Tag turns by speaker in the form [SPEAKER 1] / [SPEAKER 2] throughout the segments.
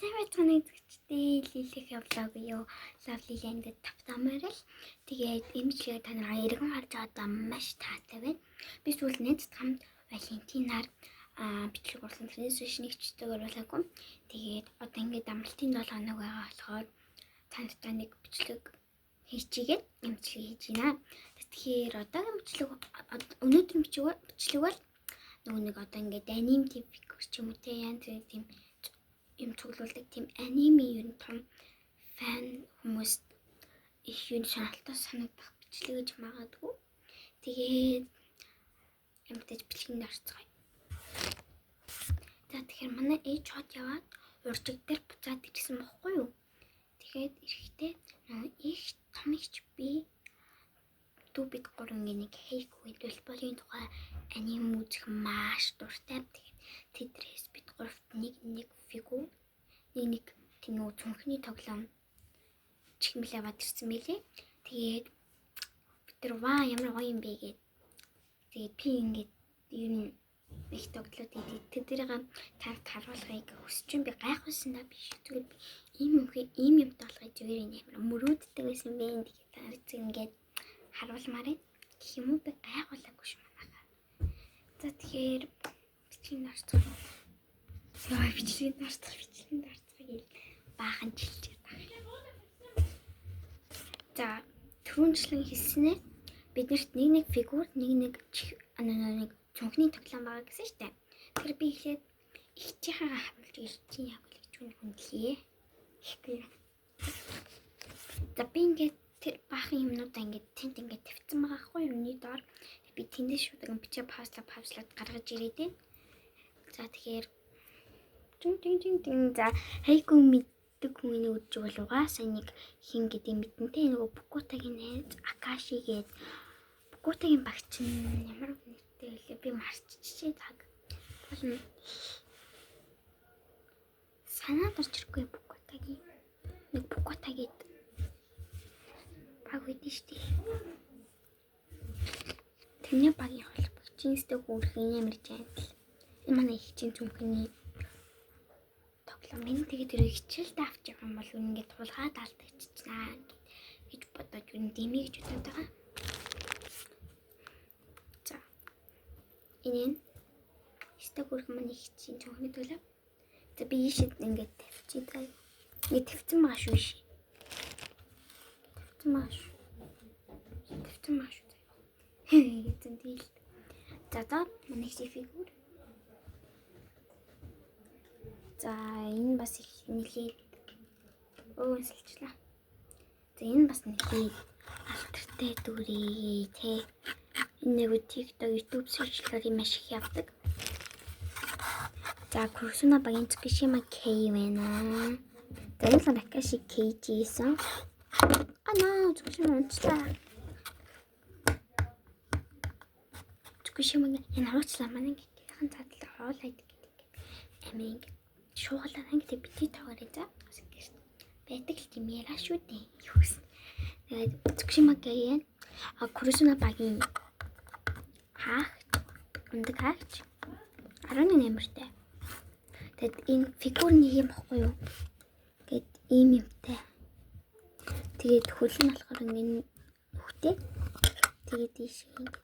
[SPEAKER 1] Сайн үзэгчдээ Лилих явлаг юу Lovely Land тавтамаар л тэгээд эмчлэгээ та нараа эргэн харж байгаа маш таатай байна. Би сүүл найзтай хамт Валентинаар бичлэг урлан тэрнээс биш нэгчтэйг оруулаагүй. Тэгээд одоо ингээд амралтын 7 хоног байгаа болохоор тантай нэг бичлэг хийчихгээд эмчлэг хийж байна. Тэгэхээр одоогийн бичлэг өнөөдрийн бичлэг бол нөгөө нэг одоо ингээд аним тип фигур ч юм уу те янз бүрийн тийм юм цуглуулдаг тийм аниме ер нь том фан хүмүүс их юм шаналтай санагдах бичлэг гэж магадгүй. Тэгээд эмтэж бичлэгэнд орцгоё. За тэгэхээр манай ээж хот яваад уржиг дээр буцаад ирсэн бохгүй юу? Тэгээд эрэхтэй их том ихч би дүү бид гурван нэг хейк хэлбэлболийн тухай аним үзэх маш дуртай. Тэгээд тэдрээс бид гуравт нэг фигур нэг тийм нэг цүнхний тоглоом чихмэл аваад ирсэн мэлээ. Тэгээд бид нар ваа ямар гоё юм бэ гээд тэгээд би ингээд ер нь их тоглоод тэднийг таньд харуулахыг хүсэж би гайхуулсан да биш. Зүгээр би ийм юм толгой зүгээр амар мөрөөддөг байсан бэ. Тэгээд таньд ингээд харуулмаар гэх юм уу би гайхуулаагүй шүү манайхаа. За тэгэхээр бичлэгийн орцгоо. Яа бичлэгийн орцгоо баахан жилж байгаа. За түрүүнчлэн хэлснээр биднэрт нэг фигур нэг цүнхний тоглоом байгаа гэсэн шүү дээ. Тэгэхээр би эхлээд ихчийнхаа харуулж ирсэн яг л гэж хүндлээ. Ихгүй. За би ингээд тэр баахан юмнуудаа ингээд тент ингээд тавьсан байгаа хгүй юуны доор би тэндээс шууд бичээ пауслаад гаргаж ирээд байна. За тэгэхээр за хайгуу мэддэг хүний үдж бол угаасаа нэг хин гэдэг мэдэнтэй нөгөө Букутагийн найз Акаши гээд Букутагийн багч нь ямар нэртэй вэ би марччихжээ цаг. Бол санаад орж ирэхгүй Букутагийн нэг Букутагийн баг үйдэн штий. Тэрний багийн холбогчийн сте хүүрхэн ямар жантал. Энэ манай их чинь зүнхний тоглоом тэгээд тэр хичээлд авч явах юм бол ингээд тулгаад алдчихнаа гэж бодож үн дэмий гэж бодоод байгаа. За энэ сте хүүрхэн манай их чинь зүнхний төлөв. За би ийшэд ингээд тавьчихъя. Ингээд тавьсан байгаа шүү ш. Тавьсан маш. Тэндэл. За манай фигур. За энэ бас их нэлээд өөсөлчлээ. За энэ бас нэлээд алтартай дүрээ те. Энэ нэг TikTok, YouTube сэрчлэлээр маш их явдаг. За Курсуна багийн Цукишима Кей байна. За энэ л Акаши Кейжсэн. Цукишима унцлаа. Цукишимагийн энэ хавцлаа манай гихэн цадлаа хоолойд гэдэг. Амин шуугалаа ингээд бити таваарай за. Байдаг л юм яа шүү дээ. Юу гэсэн. Тэгээд Цукишимагийн Курсуна багийн ундаг хаагч 11 номертай. Тэгэд энэ фигур нэг юм баггүй юу? Гэт ийм юмтай. Тэгээд хөл нь болохоор ингэ хөхтэй. Тэгээд ийш ингэ.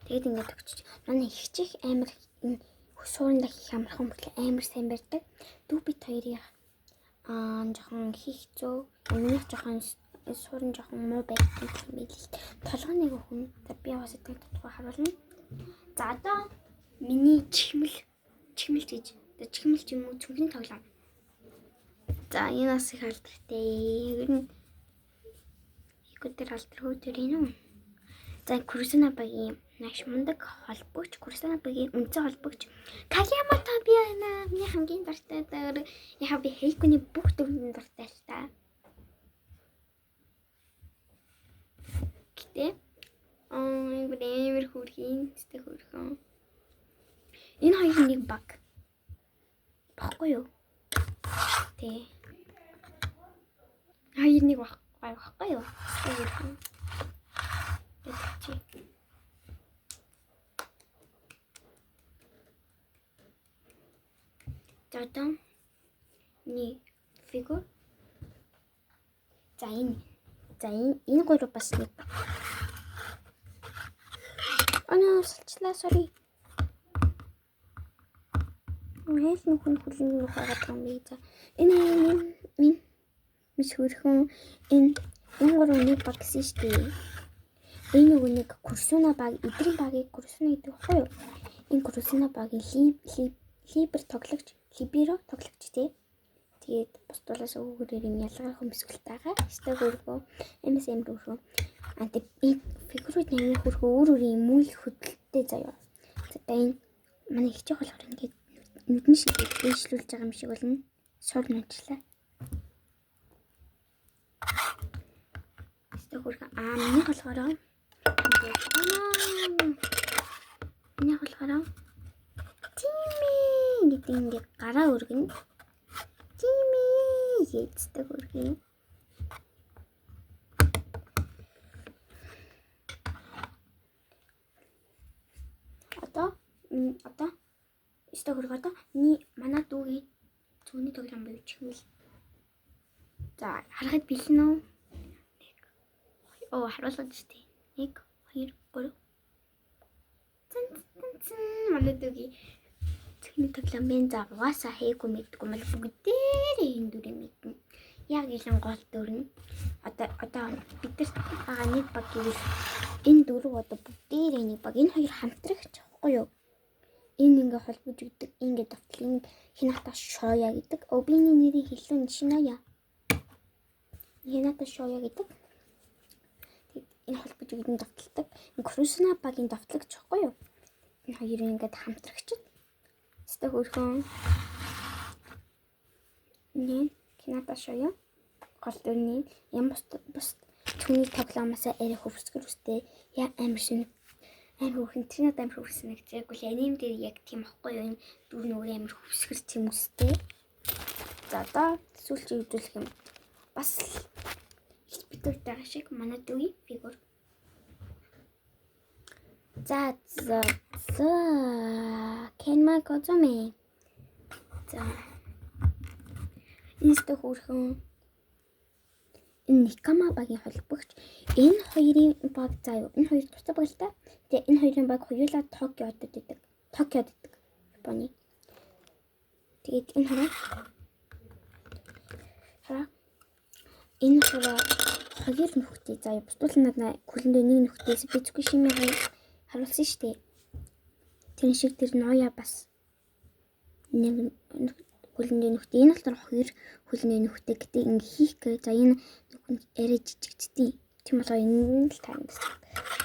[SPEAKER 1] Тэгээд ингэ төгчж. Манай ихчих амар энэ суурандаа хийх амархан бүл амар сайн барьдаг. Дүү бит хоёрын жоохон хийх зөө. Өмнөх жоохон суурн жоохон муу байдаг юм байл. Толгойн нэг хүн. Би бас гэдэг тухай харуулна. За одоо миний чихмэл гэж. Чихмэл ч юм уу цүнхний тоглоом. За энэ бас их алдартай. Ер нь ихүүдэр алдар хөөдөр юм. За Курсуна багийн маш мундаг холбогч, Курсуна багийн үнцэн холбогч Кагямото би байна. Миний хамгийн дуртай дээр яа би Хейкуны бүх дүрмийн дуртай л та. Гэтэ энэ хүрхийн тест хөрхөн. Энэ хоёрын нэг баг. Баггүй юу? Тэ. Хоёр нэг баггүй юу? За одоо миний фигур. За энэ гурав бас нэг. Салчлаа, sorry. Мэл нөхөн хүлэн нөхөөгд юм би. За энэ мис хөрхөн энэ гурав нэг баг гэсэн шүү дээ. Энэ нэг курсуна баг, эдрийн багийг курсуна гэдэг байхгүй юу? Энэ курсуна багийн либер тоглогч тий. Тэгээд бусдуулаас өгөөрээр юм ялгаарх өмсгөл байгаа. Эсвэл өөргөө MSM рүү. Тэгээд энэ фигурууд нэмэх хөрхөө өөр юм муу их хөдөлттэй заяа. За энэ манай хичээх болохоор ингээд нүдэн шиг дэвшлүүлж байгаа юм шиг болно. Сур нүдлээ. Эсвэл хөрхөө миний болохоор Тими гэдэг ингээд гараа өргөн. Тими гэдэг өргөн. Одоо стогоргоо манай дүүгийн зүүнний тоглоом бийч юм л. За харахад бэлэн үү? Харуулсан шүү дээ. 1 2 3. Манай дүүгийн зүүнний тоглоом бий завгаасаа хийгүй мэдгүй мэл бүгдээрээ энэ дүрийн мэднэ. Яг илэн гол дүр нь одоо бид нар байгаа нэг баг гэвэл энэ дөрөв одоо бүгдээрээ нэг баг. Энэ хоёр хамтрагч байхгүй юу? Энэ ингээ холбож өгдөг. Ингээ давтлын хината шоя гэдэг. Биний нэрийг хэлсэн шиная. Хината шоя гэдэг. Энэ холбож өгдөг давталдаг. Энэ Крусна багийн давтлагч байхгүй юу? Энэ хоёрын ингээ хамтрагчд. Эсвэл хөрхөн. Энэ хината шоя. Гол дүрний юм бус түүний тоглоомоос арай хөвсгөр үстэй. Яа амар шинэ амар хөнтринад амар хөвсөн нэг зэрэггүй аним дээр яг тийм ахгүй юу энэ дүр нүгээр амар хөвсгөр тийм үстэй. За одоо сүүлчийн үзүүлэх юм бас их битүүртэй шиг манай дүүгийн фигур. За кэнмэ гозоме. За инстэ хөрхөн энэ Никама багийн холбогч энэ хоёрын баг заяа энэ хоёр тусаа баг л та. Тэгээ энэ хоёрын баг хоёулаа Токиод байдаг. Японы. Тэгээд энэ хараа энэ хоёр нөхдөй заяа бусдуулан надаа хүлэндээ нэг нөхдөйс би зүгш юм харуулсан шүү дээ. Тэр шиг тэр ноёа бас нэг хүлэндээ нөхдөй. Энэ болохоор хоёр хүлэндээ нөхдөй гэдэг ингээ хийх гээ. За энэ арай жижигчдیں۔ Тийм болохоор энэ л тань бас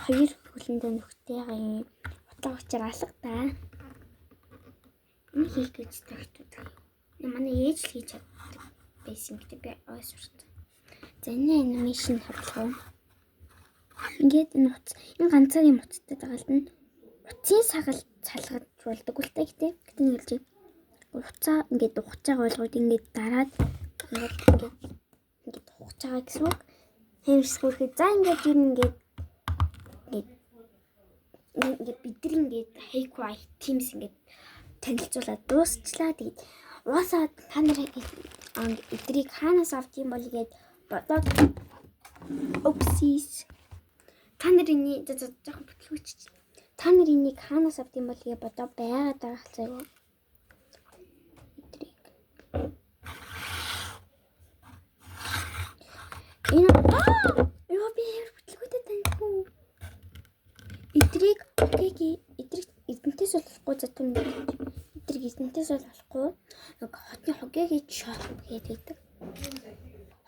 [SPEAKER 1] хоёр хүлэндээ нөхдөйгийн утга учир алга та. Энэ хийх гэж тагтдаг. Манай ээж л хийж чаддаг байсан гэдэг би ойрсон. За энэ анимашн харуулах. Ингээд энэ ганцаараа юм утгатай дагална. Утсын сагал цалгаж болдог үлтэй гэдэг. Гэтэ нэг хэлж хуцаа ингээд ухаж байгаа болгоод ингээд дараад ингээд ухаж байгаа гэсэн үг. Хэмс хөрхөө за ингээд юу ингээд бид нар ингээд хайку items ингээд танилцуулаад дуусчлаа. Тэгээд уусаа та нарыг эдрийг хаанаас авт юм бол гээд бодоод опсис та нарын жоохон бүтлгүүч та нарын нэг хаанаас авт юм бол гээд бодоо байгаад байгаа хэвчээ. Энэ юу би бүтлгүүтэй таньгүй. Эдрийг эднээс болохгүй затун эдрийг эднээс болохгүй нэг хотны хогийн шоп гэдэг.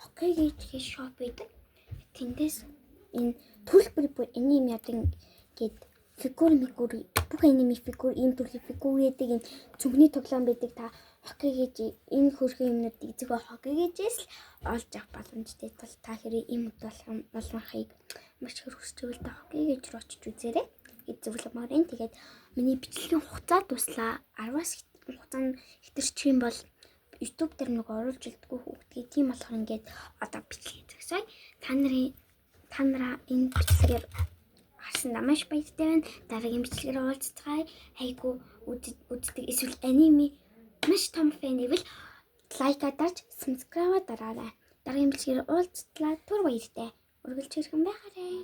[SPEAKER 1] Хогийн шоп гэдэг. Тэндээс энэ төлбөр бүр энэ юм яадаг гээд фигур бүх аними фигур энэ төрлийн фигур гэдэг энэ цүнхний тоглоом байдаг та хоккейж энэ хөрхөн юмнуудыг зөвхөн хоккейжээс л олж авах боломжтой тул та хэрэг юм болгохыг маш хөргөсч байвал та хоккейж руу очиж үзээрэй гэж зөвлөмөр энэ. Тэгээд миний бичлэгийн хугацаа дуслаа 10-аас хугацаа нь хэтэрчих юм бол YouTube дээр нэг оруулж илдэггүй хүүхдгийг тийм болохоор ингээд одоо бичлэгээ зөксөй та нараа энэ бичлэгээр харсан намаш баяртай байна. Дараагийн бичлэгээр уулзцгаая. Хайгу үздэг эсвэл аними Маш том фэн ивэл лайк дарж, subscribe дараарай. Дараагийн бичлэгээр уулзтлаа түр баяртай. Үргэлж ирхэн байгаарай.